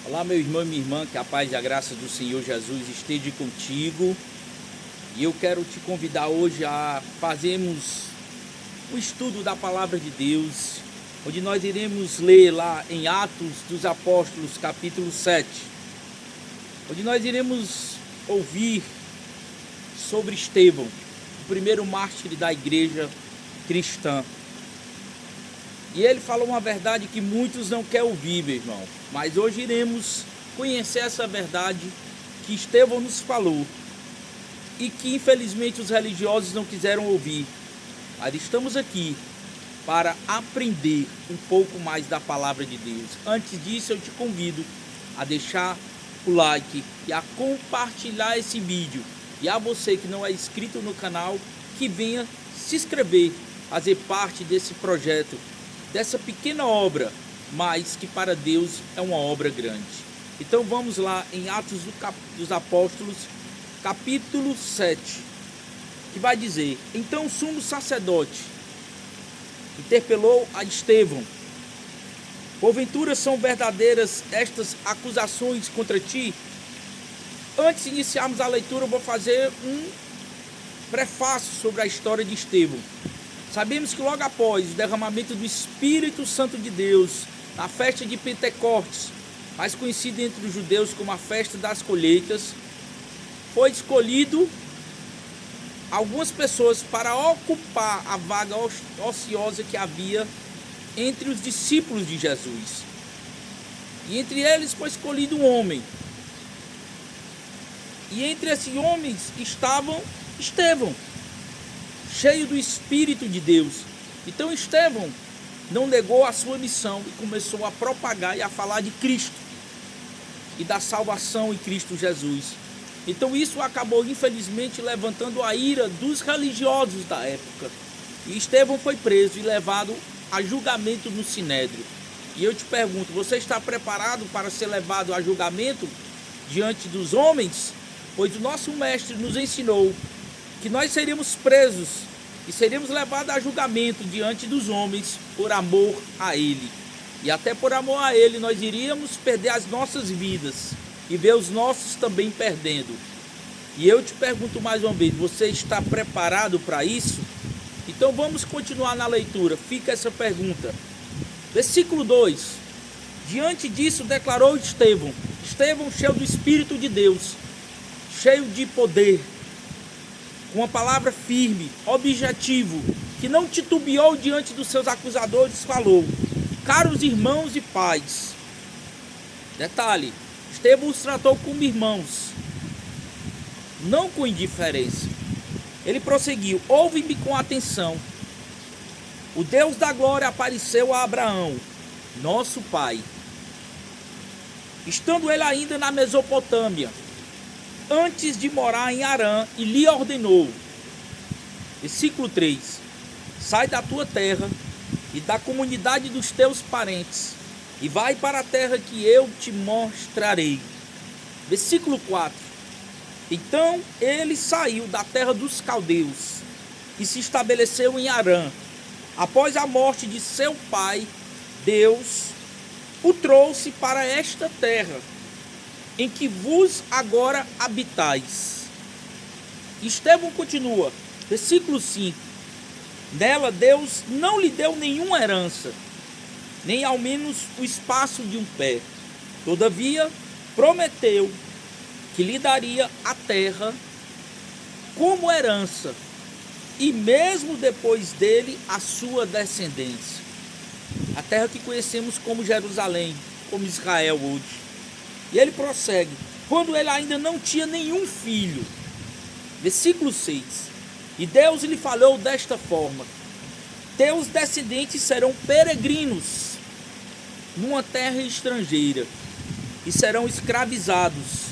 Olá, meu irmão e minha irmã, que a paz e a graça do Senhor Jesus esteja contigo. E eu quero te convidar hoje a fazermos um estudo da Palavra de Deus, onde nós iremos ler lá em Atos dos Apóstolos, capítulo 7, onde nós iremos ouvir sobre Estevão, o primeiro mártir da igreja cristã. E ele falou uma verdade que muitos não querem ouvir, meu irmão. Mas hoje iremos conhecer essa verdade que Estevão nos falou e que infelizmente os religiosos não quiseram ouvir. Mas estamos aqui para aprender um pouco mais da palavra de Deus. Antes disso, eu te convido a deixar o like e a compartilhar esse vídeo. E a você que não é inscrito no canal, que venha se inscrever, fazer parte desse projeto, dessa pequena obra, mas que para Deus é uma obra grande. Então vamos lá em Atos dos Apóstolos, capítulo 7, que vai dizer: então o sumo sacerdote interpelou a Estevão: porventura são verdadeiras estas acusações contra ti? Antes de iniciarmos a leitura, eu vou fazer um prefácio sobre a história de Estevão. Sabemos que logo após o derramamento do Espírito Santo de Deus, na festa de Pentecostes, mais conhecida entre os judeus como a festa das colheitas, foi escolhido algumas pessoas para ocupar a vaga ociosa que havia entre os discípulos de Jesus. E entre eles foi escolhido um homem. E entre esses homens estavam Estevão, cheio do Espírito de Deus. Então Estevão não negou a sua missão e começou a propagar e a falar de Cristo e da salvação em Cristo Jesus. Então isso acabou infelizmente levantando a ira dos religiosos da época. E Estevão foi preso e levado a julgamento no Sinédrio. E eu te pergunto, você está preparado para ser levado a julgamento diante dos homens? Pois o nosso mestre nos ensinou que nós seríamos presos e seríamos levados a julgamento diante dos homens por amor a Ele. E até por amor a Ele nós iríamos perder as nossas vidas e ver os nossos também perdendo. E eu te pergunto mais uma vez, você está preparado para isso? Então vamos continuar na leitura, fica essa pergunta. Versículo 2. Diante disso declarou Estevão, cheio do Espírito de Deus, cheio de poder, com uma palavra firme, objetivo, que não titubeou diante dos seus acusadores, falou: caros irmãos e pais. Detalhe, Estevão os tratou como irmãos, não com indiferença. Ele prosseguiu: ouve-me com atenção. O Deus da glória apareceu a Abraão, nosso pai, estando ele ainda na Mesopotâmia, antes de morar em Harã, e lhe ordenou. Versículo 3: sai da tua terra e da comunidade dos teus parentes, e vai para a terra que eu te mostrarei. Versículo 4: então ele saiu da terra dos caldeus e se estabeleceu em Harã. Após a morte de seu pai, Deus o trouxe para esta terra em que vos agora habitais. Estevão continua, versículo 5: nela Deus não lhe deu nenhuma herança, nem ao menos o espaço de um pé. Todavia prometeu que lhe daria a terra como herança, e mesmo depois dele a sua descendência. A terra que conhecemos como Jerusalém, como Israel hoje. E ele prossegue: quando ele ainda não tinha nenhum filho. Versículo 6: e Deus lhe falou desta forma: teus descendentes serão peregrinos numa terra estrangeira, e serão escravizados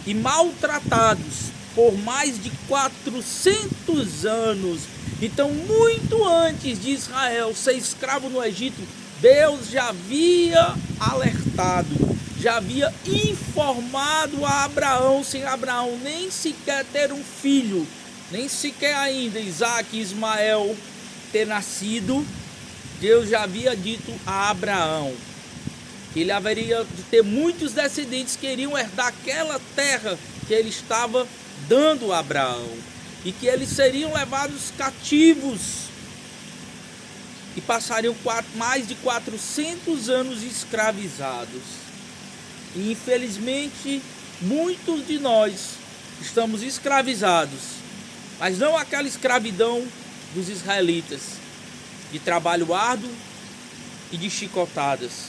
e maltratados por mais de 400 anos. Então, muito antes de Israel ser escravo no Egito, Deus já havia alertado, já havia informado a Abraão, sem Abraão nem sequer ter um filho, nem sequer ainda Isaac e Ismael ter nascido. Deus já havia dito a Abraão: que ele haveria de ter muitos descendentes que iriam herdar aquela terra que ele estava dando a Abraão, e que eles seriam levados cativos e passariam mais de 400 anos escravizados. E infelizmente muitos de nós estamos escravizados, mas não aquela escravidão dos israelitas, de trabalho árduo e de chicotadas,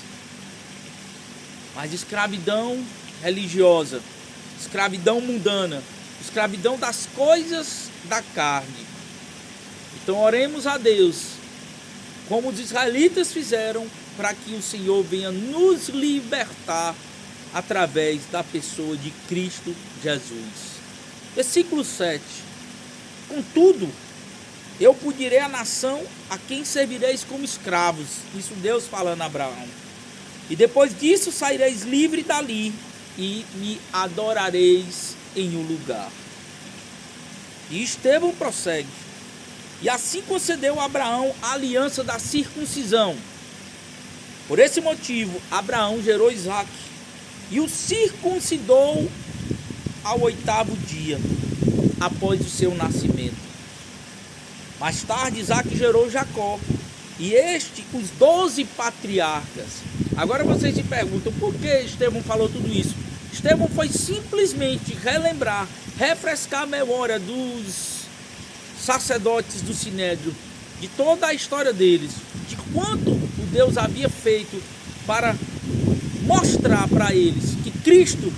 mas escravidão religiosa, escravidão mundana, escravidão das coisas da carne. Então oremos a Deus, como os israelitas fizeram, para que o Senhor venha nos libertar através da pessoa de Cristo Jesus. Versículo 7. Contudo, eu punirei a nação a quem servireis como escravos. Isso Deus falando a Abraão. E depois disso saireis livre dali e me adorareis em um lugar. E Estevão prossegue. E assim concedeu a Abraão a aliança da circuncisão. Por esse motivo, Abraão gerou Isaque e o circuncidou ao 8º dia, após o seu nascimento. Mais tarde, Isaque gerou Jacó, e os 12 patriarcas. Agora vocês se perguntam, por que Estevão falou tudo isso? Estevão foi simplesmente relembrar, refrescar a memória dos sacerdotes do Sinédrio, de toda a história deles, de quanto o Deus havia feito para mostrar para eles que Cristo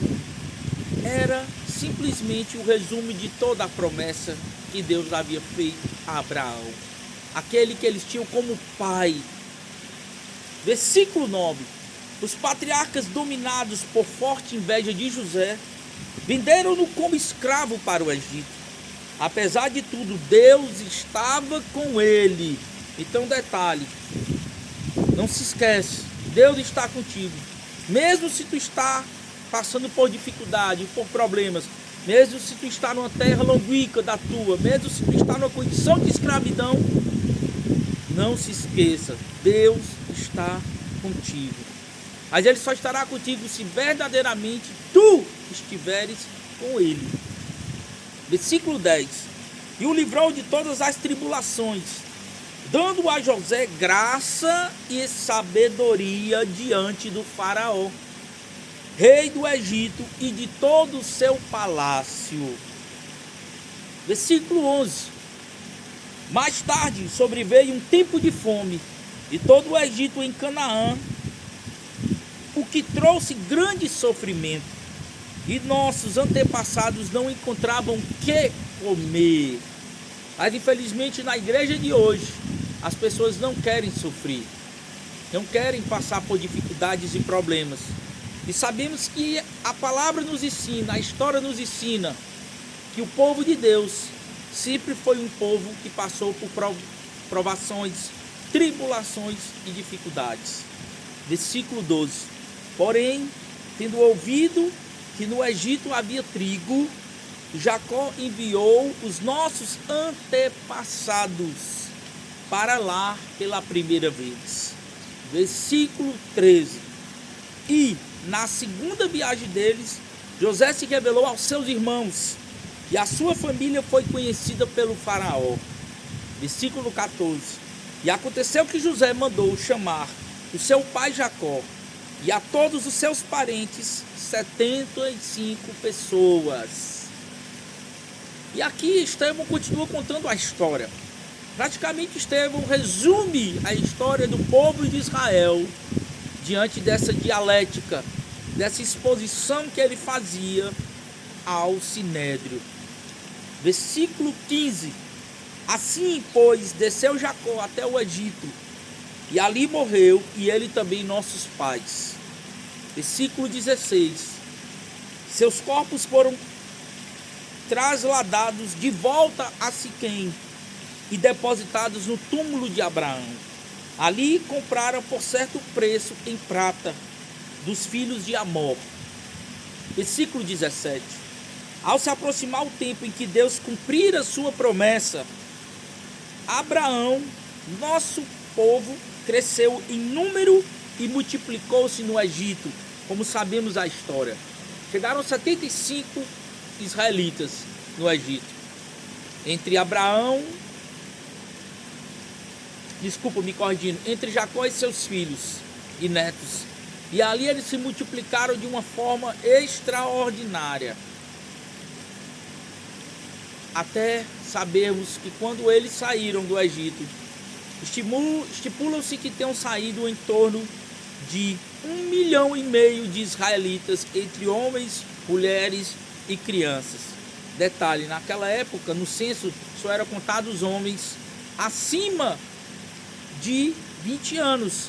era simplesmente o resumo de toda a promessa que Deus havia feito a Abraão, aquele que eles tinham como pai. Versículo 9. Os patriarcas, dominados por forte inveja de José, venderam-no como escravo para o Egito. Apesar de tudo, Deus estava com ele. Então, detalhe, não se esquece, Deus está contigo. Mesmo se tu está passando por dificuldade, por problemas, mesmo se tu está numa terra longínqua da tua, mesmo se tu está numa condição de escravidão, não se esqueça, Deus está contigo. Mas Ele só estará contigo se verdadeiramente tu estiveres com Ele. Versículo 10. E o livrou de todas as tribulações, dando a José graça e sabedoria diante do faraó, rei do Egito, e de todo o seu palácio. Versículo 11. Mais tarde sobreveio um tempo de fome, e todo o Egito em Canaã, o que trouxe grande sofrimento, e nossos antepassados não encontravam que comer. Mas infelizmente na igreja de hoje, as pessoas não querem sofrer, não querem passar por dificuldades e problemas. E sabemos que a palavra nos ensina, a história nos ensina, que o povo de Deus sempre foi um povo que passou por provações, tribulações e dificuldades. Versículo 12. Porém, tendo ouvido que no Egito havia trigo, Jacó enviou os nossos antepassados para lá pela primeira vez. Versículo 13. E na segunda viagem deles, José se revelou aos seus irmãos, e a sua família foi conhecida pelo faraó. Versículo 14. E aconteceu que José mandou chamar o seu pai Jacó e a todos os seus parentes, 75 pessoas. E aqui Estevão continua contando a história. Praticamente Estevão resume a história do povo de Israel diante dessa dialética, dessa exposição que ele fazia ao Sinédrio. Versículo 15. Assim, pois, desceu Jacó até o Egito, e ali morreu, e ele também nossos pais. Versículo 16. Seus corpos foram trasladados de volta a Siquém e depositados no túmulo de Abraão. Ali compraram por certo preço em prata dos filhos de Amor. Versículo 17. Ao se aproximar o tempo em que Deus cumprira sua promessa, Abraão, nosso povo, cresceu em número e multiplicou-se no Egito, como sabemos a história. Chegaram 75 israelitas no Egito. Entre entre Jacó e seus filhos e netos. E ali eles se multiplicaram de uma forma extraordinária. Até sabermos que quando eles saíram do Egito, estipulam-se que tenham saído em torno de 1,5 milhão de israelitas, entre homens, mulheres e crianças. Detalhe, naquela época, no censo, só eram contados homens acima de 20 anos,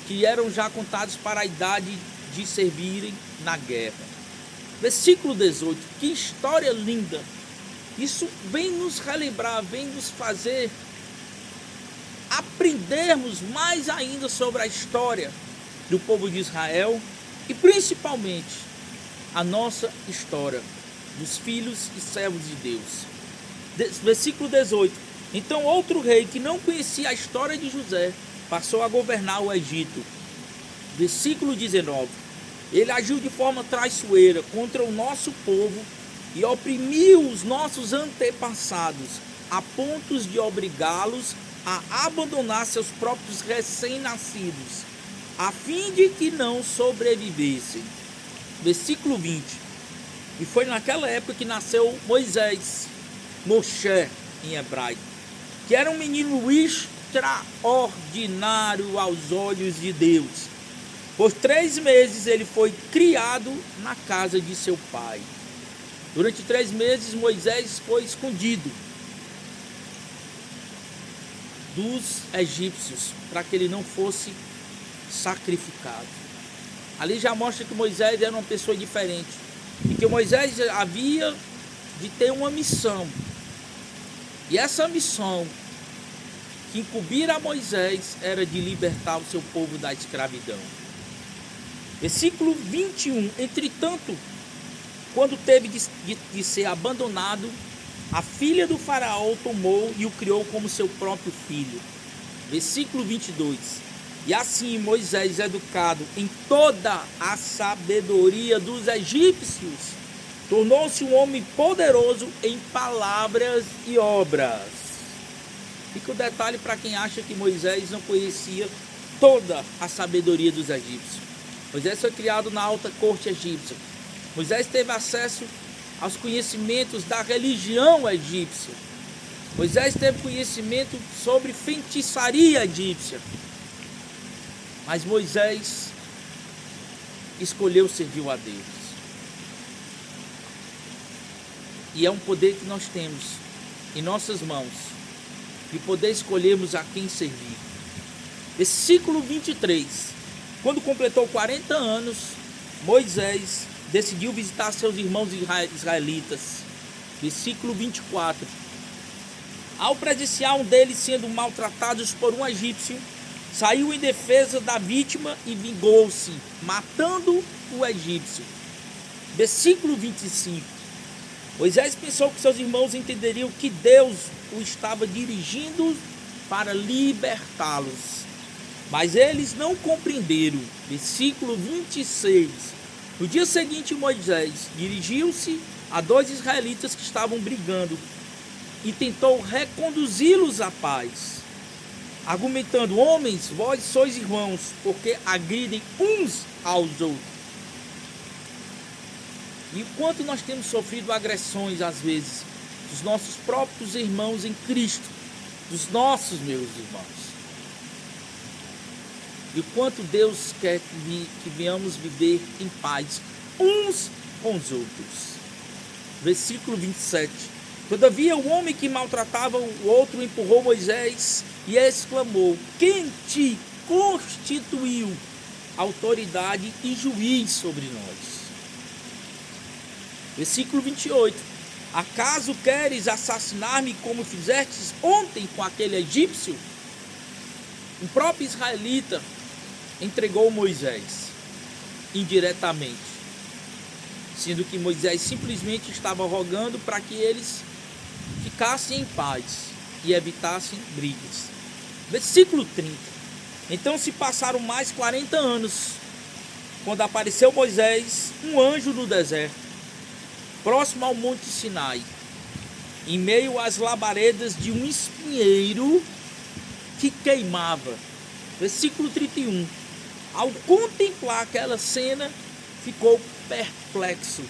que eram já contados para a idade de servirem na guerra. Versículo 18, que história linda! Isso vem nos relembrar, vem nos fazer aprendermos mais ainda sobre a história do povo de Israel e principalmente a nossa história dos filhos e servos de Deus. Versículo 18. Então outro rei que não conhecia a história de José passou a governar o Egito. Versículo 19. Ele agiu de forma traiçoeira contra o nosso povo e oprimiu os nossos antepassados a ponto de obrigá-los a abandonar seus próprios recém-nascidos, a fim de que não sobrevivessem. Versículo 20. E foi naquela época que nasceu Moisés, Moshe em hebraico, que era um menino extraordinário aos olhos de Deus. Por 3 meses ele foi criado na casa de seu pai. Durante 3 meses Moisés foi escondido dos egípcios para que ele não fosse sacrificado. Ali já mostra que Moisés era uma pessoa diferente e que Moisés havia de ter uma missão. E essa missão que incumbira a Moisés era de libertar o seu povo da escravidão. Versículo 21. Entretanto, quando teve de ser abandonado, a filha do faraó o tomou e o criou como seu próprio filho. Versículo 22. E assim Moisés, educado em toda a sabedoria dos egípcios, tornou-se um homem poderoso em palavras e obras. Fica o detalhe para quem acha que Moisés não conhecia toda a sabedoria dos egípcios. Moisés foi criado na alta corte egípcia. Moisés teve acesso aos conhecimentos da religião egípcia. Moisés teve conhecimento sobre feitiçaria egípcia. Mas Moisés escolheu servir a Deus. E é um poder que nós temos em nossas mãos, de poder escolhermos a quem servir. Versículo 23. Quando completou 40 anos, Moisés decidiu visitar seus irmãos israelitas. Versículo 24. Ao presenciar um deles sendo maltratados por um egípcio, saiu em defesa da vítima e vingou-se, matando o egípcio. Versículo 25. Moisés pensou que seus irmãos entenderiam que Deus o estava dirigindo para libertá-los, mas eles não compreenderam. Versículo 26. No dia seguinte, Moisés dirigiu-se a 2 israelitas que estavam brigando e tentou reconduzi-los à paz, argumentando: homens, vós sois irmãos, porque agridem uns aos outros. E enquanto nós temos sofrido agressões, às vezes, dos nossos próprios irmãos em Cristo, dos nossos, meus irmãos, e o quanto Deus quer que venhamos viver em paz uns com os outros. Versículo 27. Todavia o homem que maltratava o outro empurrou Moisés e exclamou: quem te constituiu autoridade e juiz sobre nós? Versículo 28. Acaso queres assassinar-me como fizestes ontem com aquele egípcio? Um próprio israelita entregou Moisés indiretamente, sendo que Moisés simplesmente estava rogando para que eles ficassem em paz e evitassem brigas. Versículo 30. Então se passaram mais 40 anos, quando apareceu Moisés, um anjo no deserto, próximo ao monte Sinai, em meio às labaredas de um espinheiro que queimava. Versículo 31. Ao contemplar aquela cena, ficou perplexo.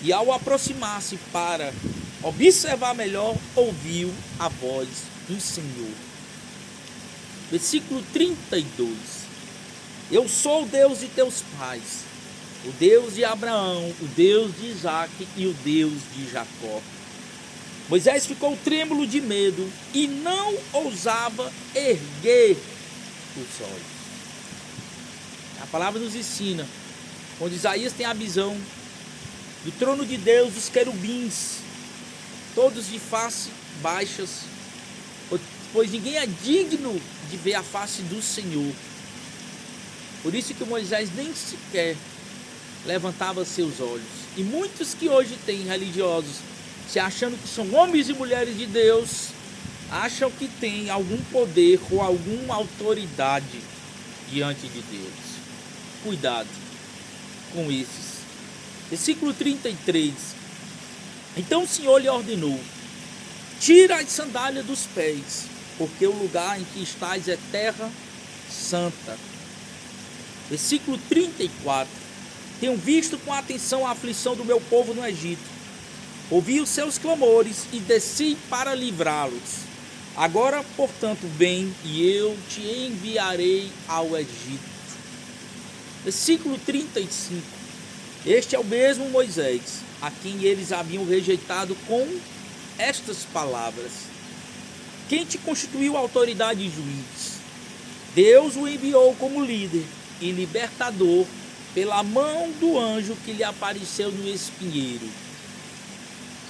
E ao aproximar-se para observar melhor, ouviu a voz do Senhor. Versículo 32. Eu sou o Deus de teus pais, o Deus de Abraão, o Deus de Isaque e o Deus de Jacó. Moisés ficou trêmulo de medo e não ousava erguer os olhos. A palavra nos ensina, quando Isaías tem a visão do trono de Deus, dos querubins, todos de face baixas, pois ninguém é digno de ver a face do Senhor. Por isso que Moisés nem sequer levantava seus olhos. E muitos que hoje têm religiosos, se achando que são homens e mulheres de Deus, acham que têm algum poder ou alguma autoridade diante de Deus. Cuidado com esses. Versículo 33. Então o Senhor lhe ordenou: tira as sandálias dos pés, porque o lugar em que estás é terra santa. Versículo 34. Tenho visto com atenção a aflição do meu povo no Egito. Ouvi os seus clamores e desci para livrá-los. Agora, portanto, vem e eu te enviarei ao Egito. Versículo 35. Este é o mesmo Moisés, a quem eles haviam rejeitado com estas palavras: quem te constituiu autoridade e juiz? Deus o enviou como líder e libertador pela mão do anjo que lhe apareceu no espinheiro.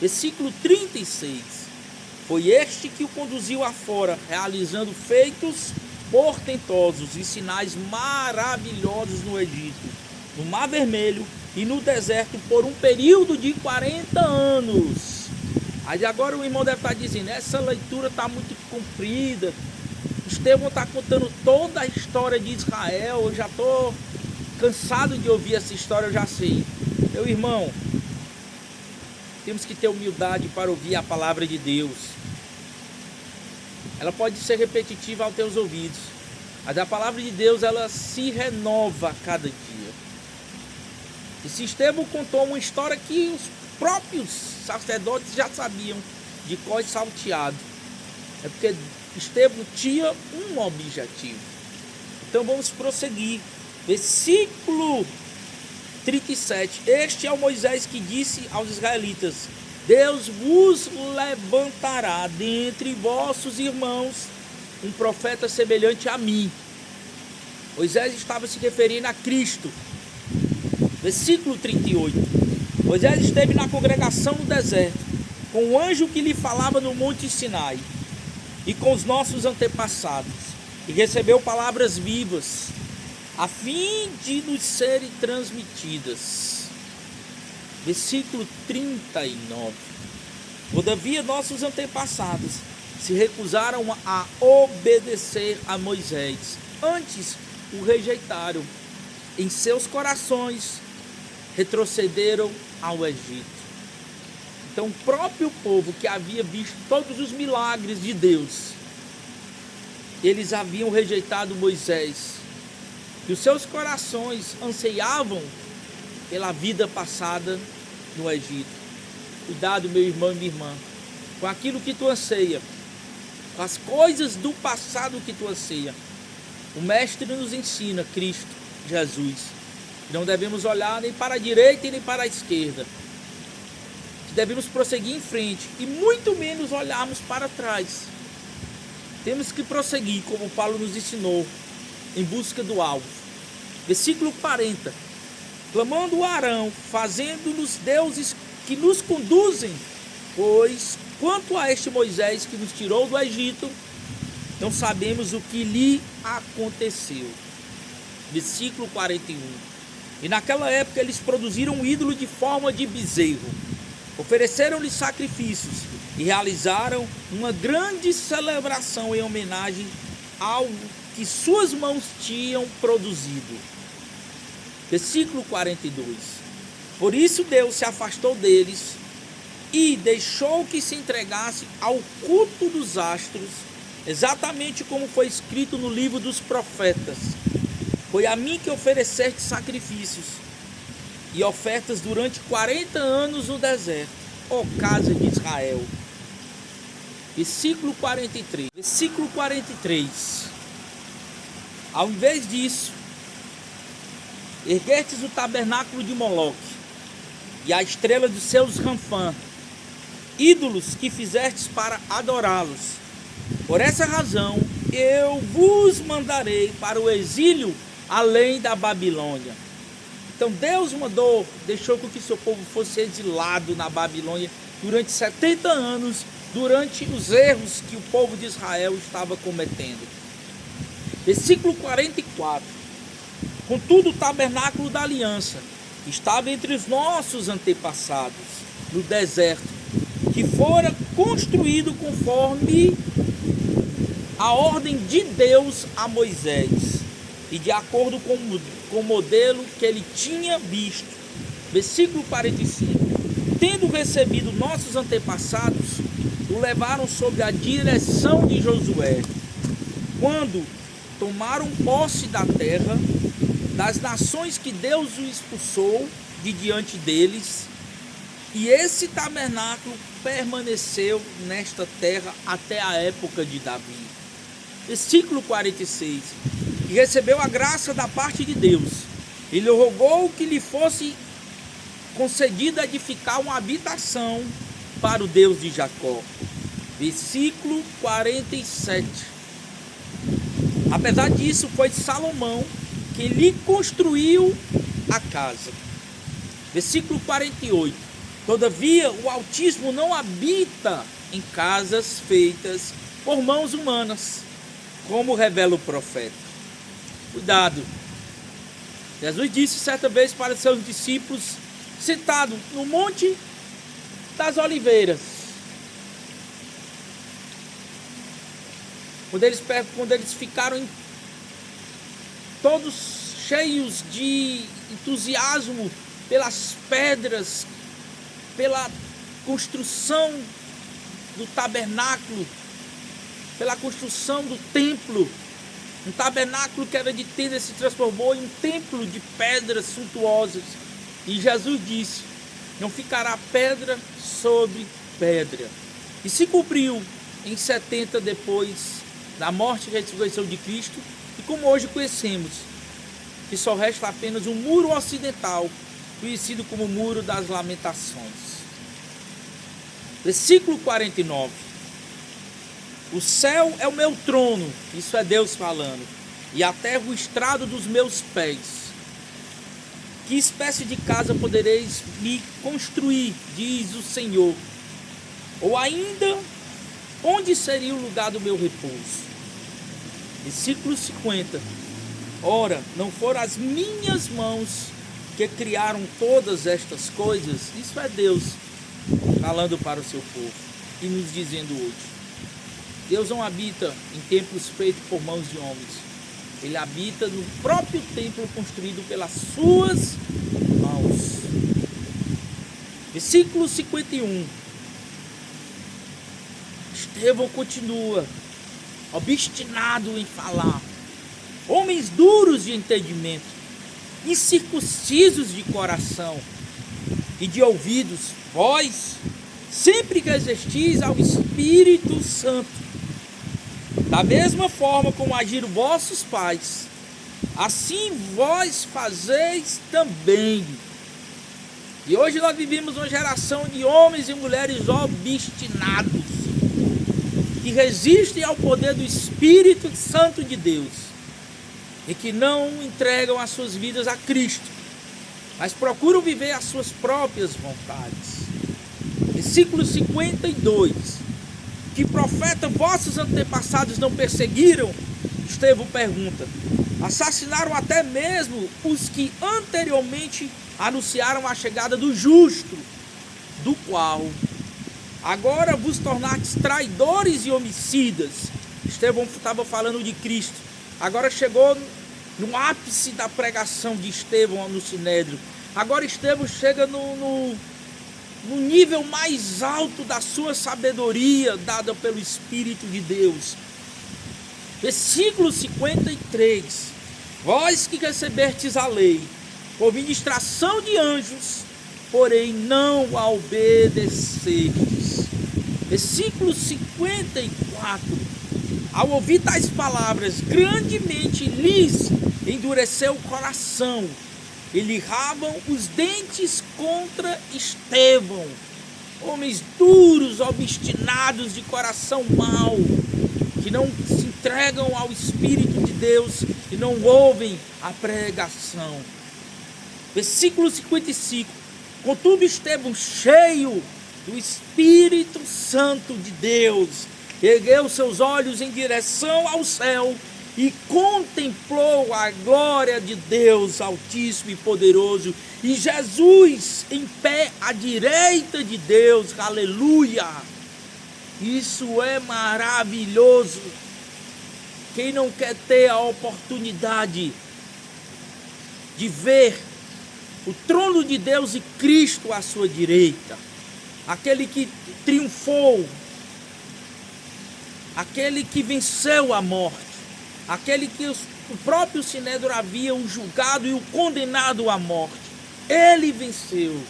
Versículo 36. Foi este que o conduziu afora, realizando feitos portentosos e sinais maravilhosos no Egito, no Mar Vermelho e no deserto por um período de 40 anos. Aí agora o irmão deve estar dizendo: essa leitura está muito comprida. Estevão está contando toda a história de Israel. Eu já estou cansado de ouvir essa história, eu já sei. Meu irmão, temos que ter humildade para ouvir a palavra de Deus. Ela pode ser repetitiva aos teus ouvidos, mas a palavra de Deus, ela se renova a cada dia. E se Estevão contou uma história que os próprios sacerdotes já sabiam de cor salteado, é porque Estevão tinha um objetivo. Então vamos prosseguir. Versículo 37. Este é o Moisés que disse aos israelitas: Deus vos levantará dentre vossos irmãos um profeta semelhante a mim. Moisés estava se referindo a Cristo. Versículo 38. Moisés esteve na congregação no deserto, com o anjo que lhe falava no monte Sinai, e com os nossos antepassados, e recebeu palavras vivas, a fim de nos serem transmitidas. Versículo 39. Todavia nossos antepassados se recusaram a obedecer a Moisés, antes o rejeitaram. Em seus corações retrocederam ao Egito. Então o próprio povo que havia visto todos os milagres de Deus, eles haviam rejeitado Moisés, e os seus corações anseiavam pela vida passada no Egito. Cuidado, meu irmão e minha irmã, com aquilo que tu anseia, com as coisas do passado que tu anseia. O Mestre nos ensina, Cristo Jesus, não devemos olhar nem para a direita e nem para a esquerda, que devemos prosseguir em frente e muito menos olharmos para trás. Temos que prosseguir, como Paulo nos ensinou, em busca do alvo. Versículo 40. Clamando a Arão, fazendo-nos deuses que nos conduzem, pois quanto a este Moisés que nos tirou do Egito, não sabemos o que lhe aconteceu. Versículo 41. E naquela época eles produziram um ídolo de forma de bezerro, ofereceram-lhe sacrifícios e realizaram uma grande celebração em homenagem ao que suas mãos tinham produzido. Versículo 42. Por isso Deus se afastou deles e deixou que se entregasse ao culto dos astros, exatamente como foi escrito no livro dos profetas. Foi a mim que ofereceste sacrifícios e ofertas durante 40 anos no deserto, ó casa de Israel. Versículo 43. Versículo 43. Ao invés disso, erguestes o tabernáculo de Moloque e a estrela dos seus Ranfã, ídolos que fizestes para adorá-los. Por essa razão, eu vos mandarei para o exílio além da Babilônia. Então Deus deixou que o seu povo fosse exilado na Babilônia durante 70 anos, durante os erros que o povo de Israel estava cometendo. Versículo 44. Contudo, o tabernáculo da aliança estava entre os nossos antepassados, no deserto, que fora construído conforme a ordem de Deus a Moisés, e de acordo com o modelo que ele tinha visto. Versículo 45. Tendo recebido nossos antepassados, o levaram sob a direção de Josué, quando tomaram posse da terra, das nações que Deus o expulsou de diante deles, e esse tabernáculo permaneceu nesta terra até a época de Davi. Versículo 46. E recebeu a graça da parte de Deus. Ele rogou que lhe fosse concedida edificar uma habitação para o Deus de Jacó. Versículo 47. Apesar disso, foi Salomão que lhe construiu a casa. Versículo 48. Todavia, o Altíssimo não habita em casas feitas por mãos humanas, como revela o profeta. Cuidado. Jesus disse certa vez para seus discípulos, sentado no Monte das Oliveiras, quando eles ficaram todos cheios de entusiasmo pelas pedras, pela construção do tabernáculo, pela construção do templo. Um tabernáculo que era de tenda se transformou em um templo de pedras suntuosas. E Jesus disse, não ficará pedra sobre pedra. E se cumpriu em 70 depois da morte e ressurreição de Cristo. E como hoje conhecemos, que só resta apenas um muro ocidental, conhecido como Muro das Lamentações. Versículo 49. O céu é o meu trono, isso é Deus falando, e a terra o estrado dos meus pés. Que espécie de casa podereis me construir, diz o Senhor? Ou ainda, onde seria o lugar do meu repouso? Versículo 50. Ora, não foram as minhas mãos que criaram todas estas coisas? Isso é Deus falando para o seu povo e nos dizendo hoje. Deus não habita em templos feitos por mãos de homens. Ele habita no próprio templo construído pelas suas mãos. Versículo 51. Estevão continua obstinado em falar. Homens duros de entendimento, incircuncisos de coração e de ouvidos, vós sempre que resistis ao Espírito Santo, da mesma forma como agiram vossos pais, assim vós fazeis também. E hoje nós vivemos uma geração de homens e mulheres obstinados, que resistem ao poder do Espírito Santo de Deus, e que não entregam as suas vidas a Cristo, mas procuram viver as suas próprias vontades. Versículo 52. Que profeta vossos antepassados não perseguiram? Estevão pergunta. Assassinaram até mesmo os que anteriormente anunciaram a chegada do justo, do qual agora vos tornastes traidores e homicidas. Estevão estava falando de Cristo. Agora chegou no ápice da pregação de Estevão no Sinédrio. Agora Estevão chega no nível mais alto da sua sabedoria dada pelo Espírito de Deus. Versículo 53. Vós que recebestes a lei por ministração de anjos, porém não a obedecestes. Versículo 54. Ao ouvir tais palavras, grandemente lhes endureceu o coração, e lirravam os dentes contra Estevão. Homens duros, obstinados, de coração mau, que não se entregam ao Espírito de Deus e não ouvem a pregação. Versículo 55. Contudo, Estevão, cheio do Espírito Santo de Deus, ergueu seus olhos em direção ao céu e contemplou a glória de Deus Altíssimo e Poderoso, e Jesus em pé à direita de Deus. Aleluia! Isso é maravilhoso. Quem não quer ter a oportunidade de ver o trono de Deus e Cristo à sua direita, aquele que triunfou, aquele que venceu a morte, aquele que o próprio Sinédrio havia o julgado e o condenado à morte, ele venceu,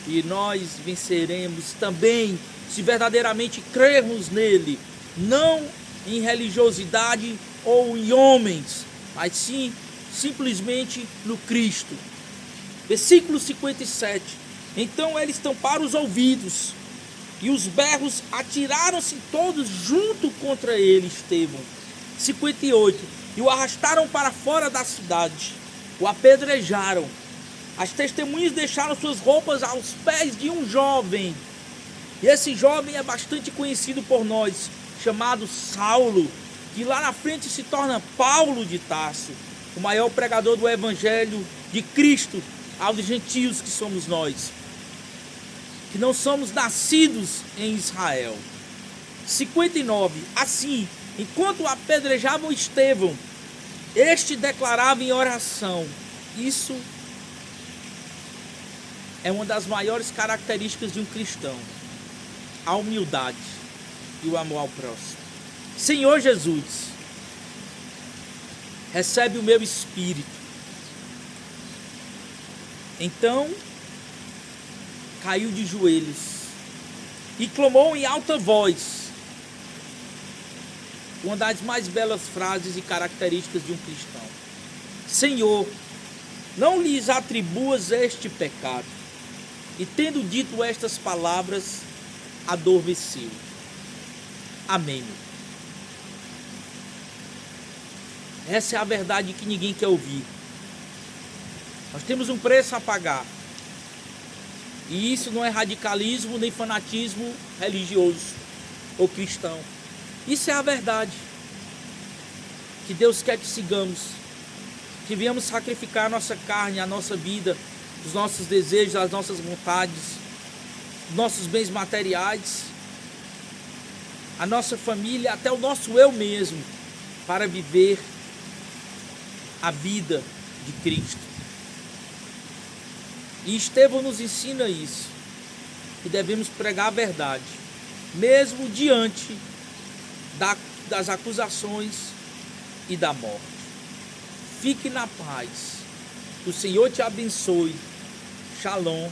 e nós venceremos também, se verdadeiramente crermos nele, não em religiosidade ou em homens, mas sim simplesmente no Cristo. Versículo 57. Então eles tamparam os ouvidos, e os berros atiraram-se todos junto contra ele, Estevão. 58. E o arrastaram para fora da cidade, o apedrejaram. As testemunhas deixaram suas roupas aos pés de um jovem, e esse jovem é bastante conhecido por nós, chamado Saulo, que lá na frente se torna Paulo de Tarso, o maior pregador do Evangelho de Cristo aos gentios que somos nós, que não somos nascidos em Israel. 59. Assim, enquanto apedrejavam Estevão, este declarava em oração. Isso é uma das maiores características de um cristão: a humildade e o amor ao próximo. Senhor Jesus, recebe o meu espírito. Então caiu de joelhos e clamou em alta voz, uma das mais belas frases e características de um cristão: Senhor, não lhes atribuas este pecado. E tendo dito estas palavras, adormeceu. Amém. Essa é a verdade que ninguém quer ouvir. Nós temos um preço a pagar. E isso não é radicalismo nem fanatismo religioso ou cristão. Isso é a verdade que Deus quer que sigamos, que venhamos sacrificar a nossa carne, a nossa vida, os nossos desejos, as nossas vontades, os nossos bens materiais, a nossa família, até o nosso eu mesmo, para viver a vida de Cristo. E Estevão nos ensina isso, que devemos pregar a verdade, mesmo diante das acusações e da morte. Fique na paz. Que o Senhor te abençoe. Shalom.